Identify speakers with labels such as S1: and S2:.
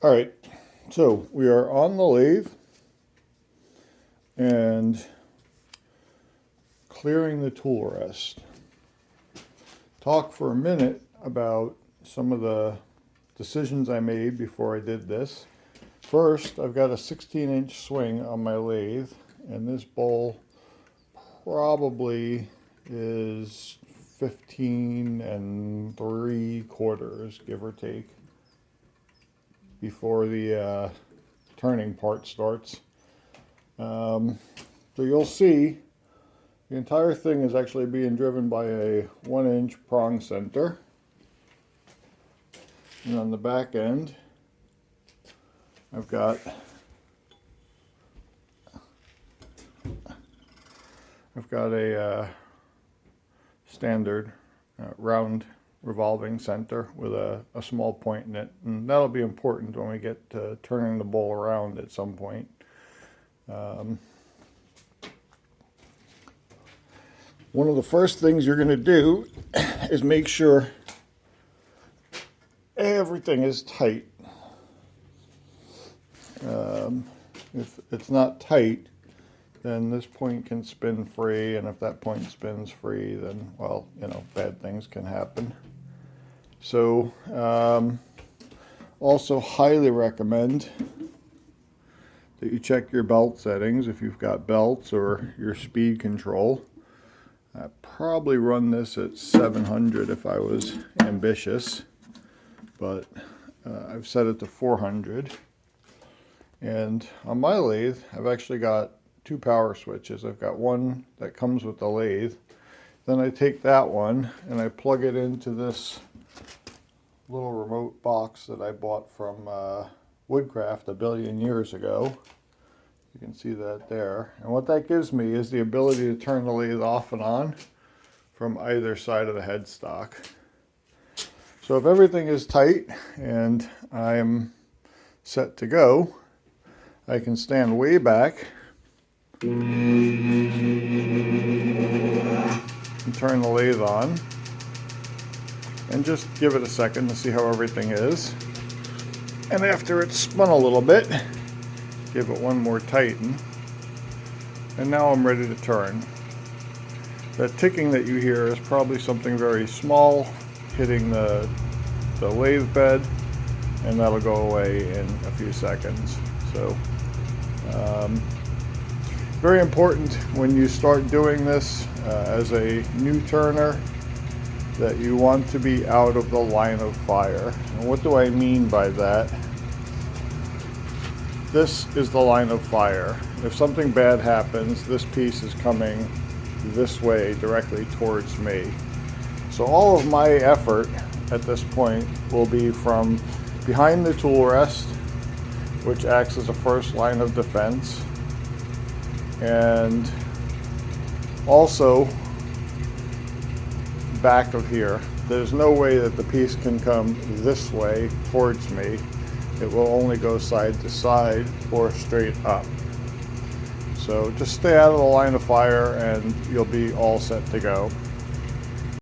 S1: All right, so we are on the lathe and clearing the tool rest. Talk for a minute about some of the decisions I made before I did this. First, I've got a 16-inch swing on my lathe, and this bowl probably is 15 3/4, give or take, before the turning part starts. So you'll see the entire thing is actually being driven by a 1-inch prong center. And on the back end, I've got a standard round revolving center with a small point in it, and that'll be important when we get to turning the bowl around at some point. One of the first things you're going to do is make sure everything is tight. If it's not tight, then this point can spin free, and if that point spins free, then, well, bad things can happen. So, also highly recommend that you check your belt settings if you've got belts or your speed control. I'd probably run this at 700 if I was ambitious, but I've set it to 400. And on my lathe, I've actually got two power switches. I've got one that comes with the lathe. Then I take that one and I plug it into this little remote box that I bought from Woodcraft a billion years ago. You can see that there. And what that gives me is the ability to turn the lathe off and on from either side of the headstock. So if everything is tight and I'm set to go, I can stand way back and turn the lathe on and just give it a second to see how everything is. And after it's spun a little bit, give it one more tighten. And now I'm ready to turn. That ticking that you hear is probably something very small hitting the lathe bed, and that'll go away in a few seconds. So very important when you start doing this as a new turner that you want to be out of the line of fire. And what do I mean by that? This is the line of fire. If something bad happens, this piece is coming this way directly towards me. So all of my effort at this point will be from behind the tool rest, which acts as a first line of defense, and also back of here. There's no way that the piece can come this way towards me. It will only go side to side or straight up. So just stay out of the line of fire and you'll be all set to go.